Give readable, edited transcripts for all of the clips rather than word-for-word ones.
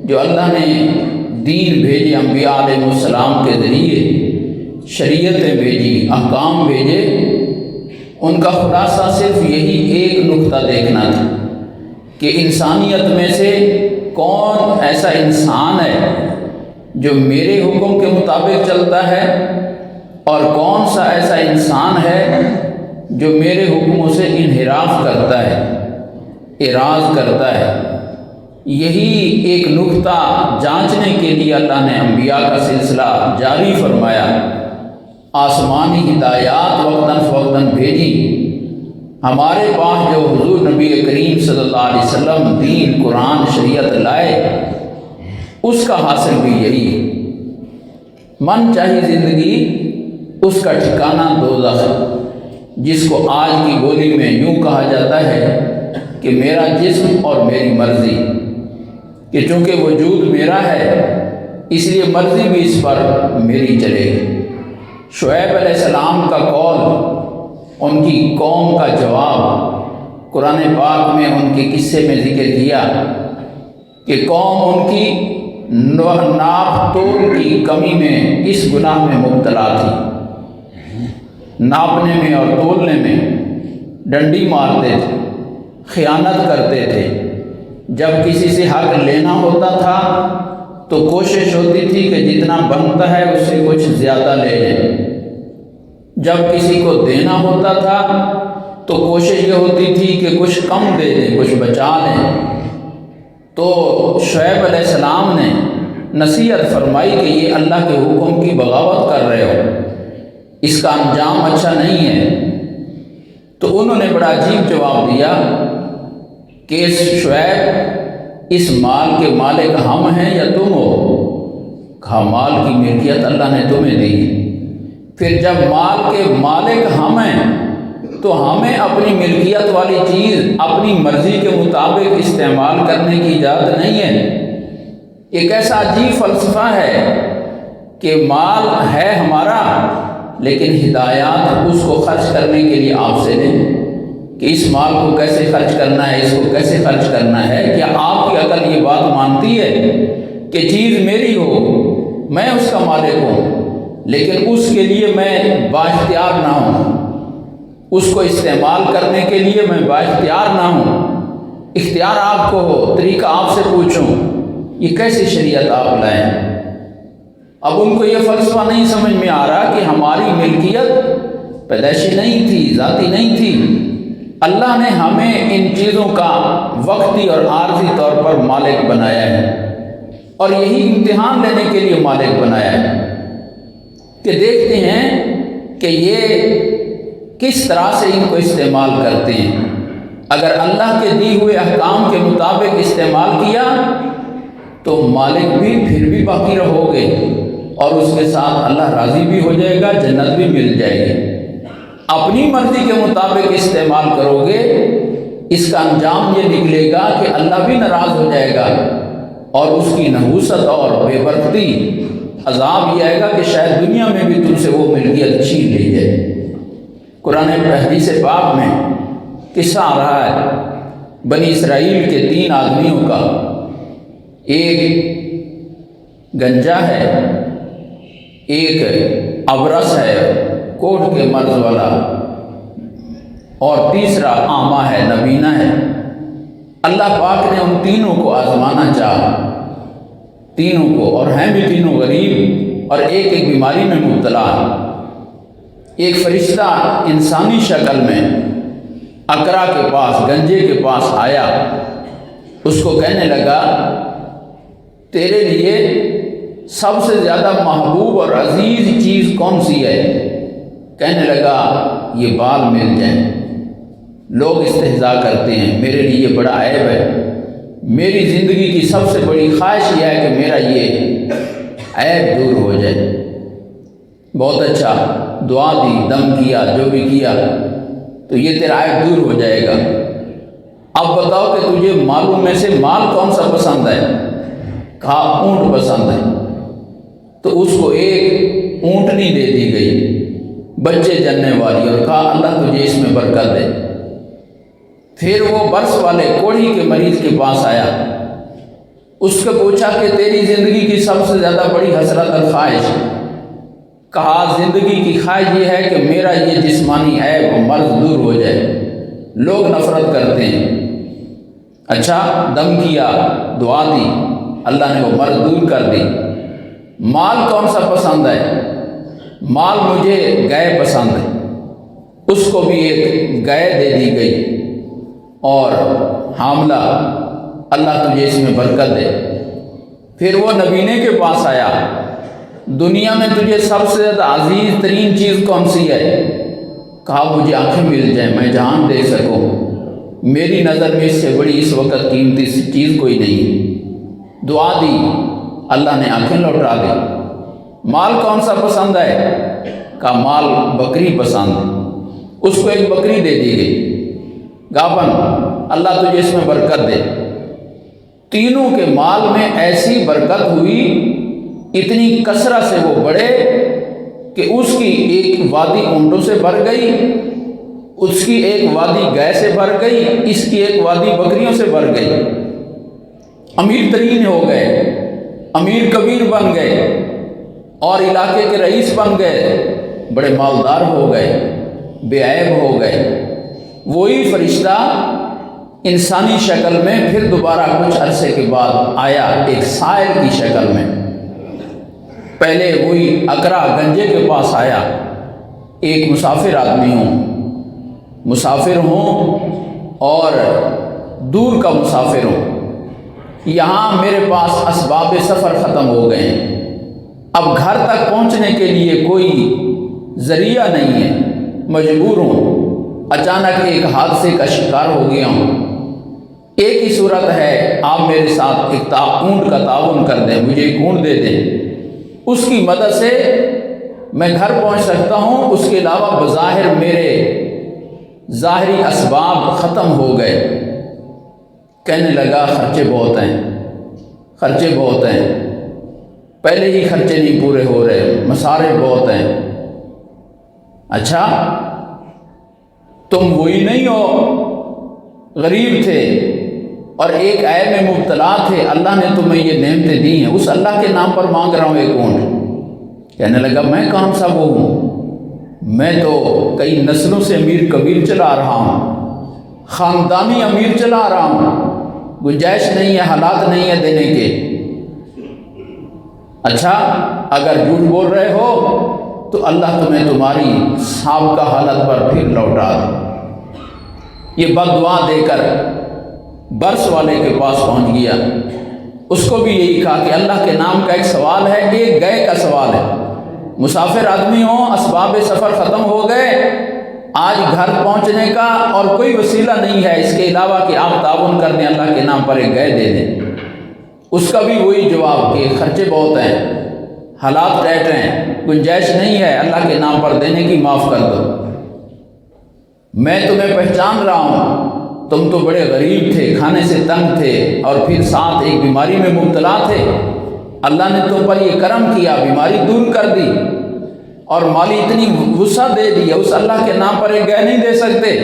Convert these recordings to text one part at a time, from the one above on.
جو اللہ نے دین بھیجے انبیاء علیہ السلام کے ذریعے، شریعتیں بھیجی، احکام بھیجے، ان کا خلاصہ صرف یہی ایک نقطہ دیکھنا تھا کہ انسانیت میں سے کون ایسا انسان ہے جو میرے حکم کے مطابق چلتا ہے، اور کون سا ایسا انسان ہے جو میرے حکموں سے انحراف کرتا ہے، اعراض کرتا ہے۔ یہی ایک نقطہ جانچنے کے لیے اللہ نے انبیاء کا سلسلہ جاری فرمایا، آسمانی ہدایات وقتاً فوقتاً بھیجی۔ ہمارے پاس جو حضور نبی کریم صلی اللہ علیہ وسلم دین، قرآن، شریعت لائے، اس کا حاصل بھی یہی ہے۔ من چاہی زندگی، اس کا ٹھکانہ دوزخ ہے، جس کو آج کی بولی میں یوں کہا جاتا ہے کہ میرا جسم اور میری مرضی، کہ چونکہ وجود میرا ہے اس لیے مرضی بھی اس پر میری چلے گی۔ شعیب علیہ السلام کا قول، ان کی قوم کا جواب، قرآن پاک میں ان کے قصے میں ذکر کیا کہ قوم ان کی ناپ تول کی کمی میں اس گناہ میں مبتلا تھی، ناپنے میں اور تولنے میں ڈنڈی مارتے تھے، خیانت کرتے تھے۔ جب کسی سے حق لینا ہوتا تھا تو کوشش ہوتی تھی کہ جتنا بنتا ہے اس سے کچھ زیادہ لے لیں، جب کسی کو دینا ہوتا تھا تو کوشش یہ ہوتی تھی کہ کچھ کم دے دیں، کچھ بچا لیں۔ تو شعیب علیہ السلام نے نصیحت فرمائی کہ یہ اللہ کے حکم کی بغاوت کر رہے ہو، اس کا انجام اچھا نہیں ہے۔ تو انہوں نے بڑا عجیب جواب دیا کہ شعیب، اس مال کے مالک ہم ہیں یا تم ہو؟ کہا مال کی ملکیت اللہ نے تمہیں دی۔ پھر جب مال کے مالک ہم ہیں تو ہمیں اپنی ملکیت والی چیز اپنی مرضی کے مطابق استعمال کرنے کی اجازت نہیں ہے۔ ایک ایسا عجیب فلسفہ ہے کہ مال ہے ہمارا، لیکن ہدایات اس کو خرچ کرنے کے لیے آپ سے دیں کہ اس مال کو کیسے خرچ کرنا ہے، اس کو کیسے خرچ کرنا ہے۔ کیا آپ کی عقل یہ بات مانتی ہے کہ چیز میری ہو، میں اس کا مالک ہوں، لیکن اس کے لیے میں بااختیار نہ ہوں، اس کو استعمال کرنے کے لیے میں بااختیار نہ ہوں، اختیار آپ کو ہو، طریقہ آپ سے پوچھوں؟ یہ کیسی شریعت آپ لائیں؟ اب ان کو یہ فلسفہ نہیں سمجھ میں آ رہا کہ ہماری ملکیت پیدائشی نہیں تھی، ذاتی نہیں تھی، اللہ نے ہمیں ان چیزوں کا وقتی اور عارضی طور پر مالک بنایا ہے، اور یہی امتحان لینے کے لیے مالک بنایا ہے کہ دیکھتے ہیں کہ یہ کس طرح سے ان کو استعمال کرتے ہیں۔ اگر اللہ کے دی ہوئے احکام کے مطابق استعمال کیا تو مالک بھی پھر بھی باقی رہو گے، اور اس کے ساتھ اللہ راضی بھی ہو جائے گا، جنت بھی مل جائے گی۔ اپنی مرضی کے مطابق استعمال کرو گے، اس کا انجام یہ نکلے گا کہ اللہ بھی ناراض ہو جائے گا، اور اس کی نحوست اور بے برکتی، عذاب یہ آئے گا کہ شاید دنیا میں بھی تم سے وہ ملکیت چھین لی جائے۔ قرآن حدیث پاک میں قصہ آ رہا ہے بنی اسرائیل کے 3 آدمیوں کا، ایک گنجا ہے، ایک ابرص ہے، کوڑھ کے مرض والا، اور تیسرا عامہ ہے، نبینہ ہے۔ اللہ پاک نے ان تینوں کو آزمانا چاہا، تینوں کو، اور ہیں بھی تینوں غریب اور ایک ایک بیماری میں مبتلا۔ ایک فرشتہ انسانی شکل میں اقرا کے پاس، گنجے کے پاس آیا، اس کو کہنے لگا تیرے لیے سب سے زیادہ محبوب اور عزیز چیز کون سی ہے؟ کہنے لگا یہ بال مل جائیں۔ لوگ استہزاء کرتے ہیں، میرے لیے یہ بڑا عیب ہے، میری زندگی کی سب سے بڑی خواہش یہ ہے کہ میرا یہ عیب دور ہو جائے۔ بہت اچھا، دعا دی، دم کیا، جو بھی کیا، تو یہ تیرا عیب دور ہو جائے گا۔ اب بتاؤ کہ تجھے مالوں میں سے مال کون سا پسند ہے؟ کہا اونٹ پسند ہے۔ تو اس کو ایک اونٹنی دے دی گئی، بچے جننے والی، اور کہا اللہ تجھے اس میں برکت دے۔ پھر وہ برس والے کوڑھی کے مریض کے پاس آیا، اس کو پوچھا کہ تیری زندگی کی سب سے زیادہ بڑی حسرت اور خواہش؟ کہا زندگی کی خواہش یہ ہے کہ میرا یہ جسمانی عیب و مرض دور ہو جائے، لوگ نفرت کرتے ہیں۔ اچھا، دم کیا، دعا دی، اللہ نے وہ مرض دور کر دی۔ مال کون سا پسند ہے؟ مال مجھے گائے پسند ہے۔ اس کو بھی ایک گائے دے دی گئی اور حاملہ، اللہ تجھے اس میں برکت دے۔ پھر وہ نبینے کے پاس آیا، دنیا میں تجھے سب سے زیادہ عزیز ترین چیز کون سی ہے؟ کہا مجھے آنکھیں مل جائیں، میں جہان دے سکوں، میری نظر میں اس سے بڑی اس وقت قیمتی چیز کوئی نہیں۔ دعا دی، اللہ نے آنکھیں لوٹا دی۔ مال کون سا پسند ہے؟ کہا مال بکری پسند ہے۔ اس کو ایک بکری دے دی گئی، گابن، اللہ تجھے اس میں برکت دے۔ تینوں کے مال میں ایسی برکت ہوئی، اتنی کثرت سے وہ بڑھے کہ اس کی ایک وادی اونٹوں سے بھر گئی، اس کی ایک وادی گائے سے بھر گئی، اس کی ایک وادی بکریوں سے بھر گئی۔ امیر ترین ہو گئے، امیر کبیر بن گئے اور علاقے کے رئیس بن گئے، بڑے مالدار ہو گئے، بے عیب ہو گئے۔ وہی فرشتہ انسانی شکل میں پھر دوبارہ کچھ عرصے کے بعد آیا، ایک سائل کی شکل میں۔ پہلے وہی اقرا گنجے کے پاس آیا، ایک مسافر آدمی ہوں، مسافر ہوں اور دور کا مسافر ہوں، یہاں میرے پاس اسباب سفر ختم ہو گئے ہیں، اب گھر تک پہنچنے کے لیے کوئی ذریعہ نہیں ہے، مجبور ہوں، اچانک ایک حادثے کا شکار ہو گیا ہوں۔ ایک ہی صورت ہے، آپ میرے ساتھ ایک اونٹ کا تعاون کر دیں، مجھے ایک اونٹ دے دیں، اس کی مدد سے میں گھر پہنچ سکتا ہوں، اس کے علاوہ بظاہر میرے ظاہری اسباب ختم ہو گئے۔ کہنے لگا خرچے بہت ہیں، خرچے بہت ہیں، پہلے ہی خرچے نہیں پورے ہو رہے، مصارف بہت ہیں۔ اچھا، تم وہی نہیں ہو، غریب تھے اور ایک عیب میں مبتلا تھے، اللہ نے تمہیں یہ نعمتیں دی ہیں، اس اللہ کے نام پر مانگ رہا ہوں ایک اونٹ۔ کہنے لگا میں کون سا وہ ہوں، میں تو کئی نسلوں سے امیر کبیر چلا رہا ہوں، خاندانی امیر چلا رہا ہوں، گنجائش نہیں ہے، حالات نہیں ہے دینے کے۔ اچھا، اگر جھوٹ بول رہے ہو تو اللہ تمہیں تمہاری سابقہ حالت پر پھر لوٹا دے۔ یہ بد دعا دے کر برس والے کے پاس پہنچ گیا، اس کو بھی یہی کہا کہ اللہ کے نام کا ایک سوال ہے، ایک گئے کا سوال ہے، مسافر آدمی ہوں، اسباب سفر ختم ہو گئے، آج گھر پہنچنے کا اور کوئی وسیلہ نہیں ہے اس کے علاوہ کہ آپ تعاون کر دیں، اللہ کے نام پر ایک گئے دے دیں۔ اس کا بھی وہی جواب کہ خرچے بہت ہیں، حالات ٹائٹ ہیں، گنجائش نہیں ہے، اللہ کے نام پر دینے کی، معاف کر دو۔ میں تمہیں پہچان رہا ہوں، تم تو بڑے غریب تھے، کھانے سے تنگ تھے اور پھر ساتھ ایک بیماری میں مبتلا تھے، اللہ نے تم پر یہ کرم کیا، بیماری دور کر دی اور مالی اتنی وسعت دے دی، اس اللہ کے نام پر ایک گائے نہیں دے سکتے؟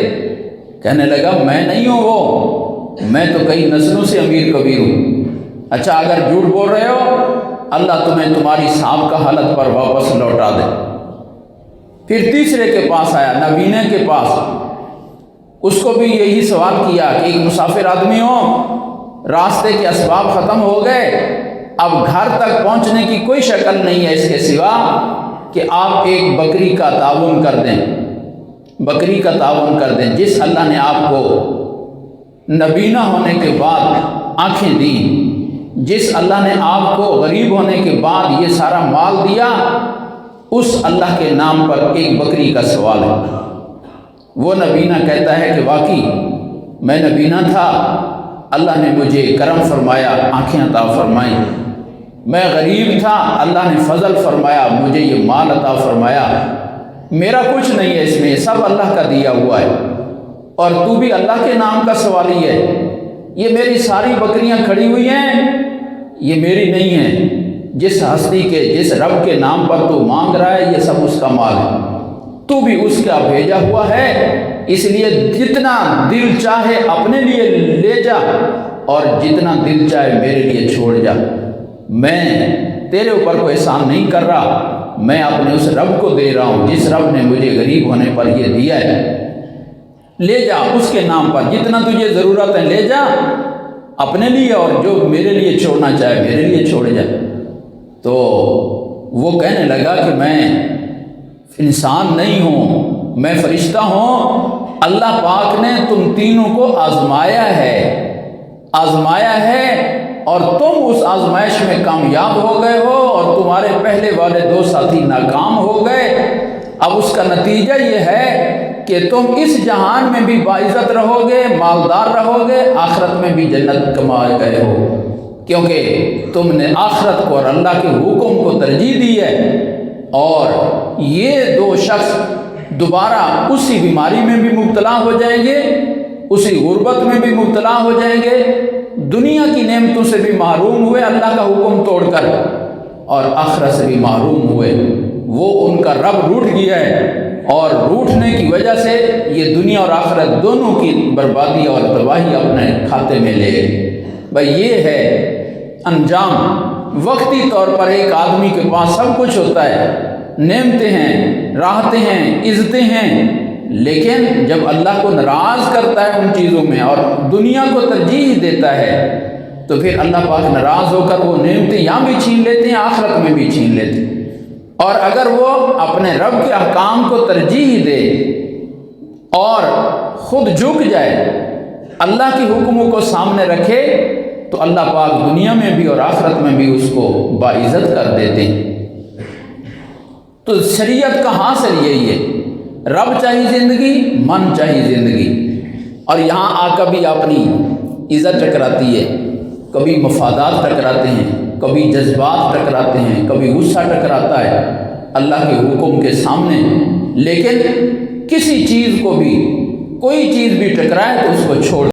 کہنے لگا میں نہیں ہوں وہ، میں تو کئی نسلوں سے امیر کبیر ہوں۔ اچھا، اگر جھوٹ بول رہے ہو اللہ تمہیں تمہاری سابقہ حالت پر واپس لوٹا دے۔ پھر تیسرے کے پاس آیا، نبینے کے پاس، اس کو بھی یہی سوال کیا کہ ایک مسافر آدمی ہو، راستے کے اسباب ختم ہو گئے، اب گھر تک پہنچنے کی کوئی شکل نہیں ہے اس کے سوا کہ آپ ایک بکری کا تعاون کر دیں، بکری کا تعاون کر دیں۔ جس اللہ نے آپ کو نبینا ہونے کے بعد آنکھیں دی، جس اللہ نے آپ کو غریب ہونے کے بعد یہ سارا مال دیا، اس اللہ کے نام پر ایک بکری کا سوال ہے۔ وہ نبینا کہتا ہے کہ واقعی میں نبینا تھا، اللہ نے مجھے کرم فرمایا، آنکھیں عطا فرمائیں، میں غریب تھا، اللہ نے فضل فرمایا، مجھے یہ مال عطا فرمایا، میرا کچھ نہیں ہے اس میں، سب اللہ کا دیا ہوا ہے، اور تو بھی اللہ کے نام کا سوالی ہے۔ یہ میری ساری بکریاں کھڑی ہوئی ہیں، یہ میری نہیں ہیں، جس ہستی کے، جس رب کے نام پر تو مانگ رہا ہے، یہ سب اس کا مال ہے، تو بھی اس کا بھیجا ہوا ہے، اس لیے جتنا دل چاہے اپنے لیے لے جا، اور جتنا دل چاہے میرے لیے چھوڑ جا، میں تیرے اوپر کوئی احسان نہیں کر رہا، میں اپنے اس رب کو دے رہا ہوں جس رب نے مجھے غریب ہونے پر یہ دیا ہے، لے جا اس کے نام پر جتنا تجھے ضرورت ہے لے جا اپنے لیے، اور جو میرے لیے چھوڑنا چاہے میرے لیے چھوڑ جا۔ تو وہ کہنے لگا کہ میں انسان نہیں ہوں، میں فرشتہ ہوں، اللہ پاک نے تم تینوں کو آزمایا ہے اور تم اس آزمائش میں کامیاب ہو گئے ہو، اور تمہارے پہلے والے 2 ساتھی ناکام ہو گئے۔ اب اس کا نتیجہ یہ ہے کہ تم اس جہان میں بھی باعزت رہو گے، مالدار رہو گے، آخرت میں بھی جنت کما گئے ہو، کیونکہ تم نے آخرت کو اور اللہ کے حکم کو ترجیح دی ہے۔ اور یہ 2 شخص دوبارہ اسی بیماری میں بھی مبتلا ہو جائیں گے، اسی غربت میں بھی مبتلا ہو جائیں گے، دنیا کی نعمتوں سے بھی محروم ہوئے اللہ کا حکم توڑ کر، اور آخرت سے بھی محروم ہوئے۔ وہ ان کا رب روٹھ گیا ہے، اور روٹھنے کی وجہ سے یہ دنیا اور آخرت دونوں کی بربادی اور تباہی اپنے کھاتے میں لے گئے۔ بھائی یہ ہے انجام۔ وقتی طور پر ایک آدمی کے پاس سب کچھ ہوتا ہے، نعمتیں ہیں، راحتیں ہیں، عزتیں ہیں، لیکن جب اللہ کو ناراض کرتا ہے ان چیزوں میں اور دنیا کو ترجیح دیتا ہے تو پھر اللہ پاک ناراض ہو کر وہ نعمتیں یہاں بھی چھین لیتے ہیں، آخرت میں بھی چھین لیتے ہیں۔ اور اگر وہ اپنے رب کے احکام کو ترجیح دے اور خود جھک جائے، اللہ کے حکموں کو سامنے رکھے، تو اللہ پاک دنیا میں بھی اور آخرت میں بھی اس کو باعزت کر دیتے ہیں۔ تو شریعت کا حاصل یہی ہے، رب چاہیے زندگی، من چاہیے زندگی، اور یہاں آ کر بھی اپنی عزت ٹکراتی ہے، کبھی مفادات ٹکراتے ہیں، کبھی جذبات ٹکراتے ہیں، کبھی غصہ ٹکراتا ہے اللہ کے حکم کے سامنے۔ لیکن کسی چیز کو بھی، کوئی چیز بھی ٹکرائے تو اس کو چھوڑ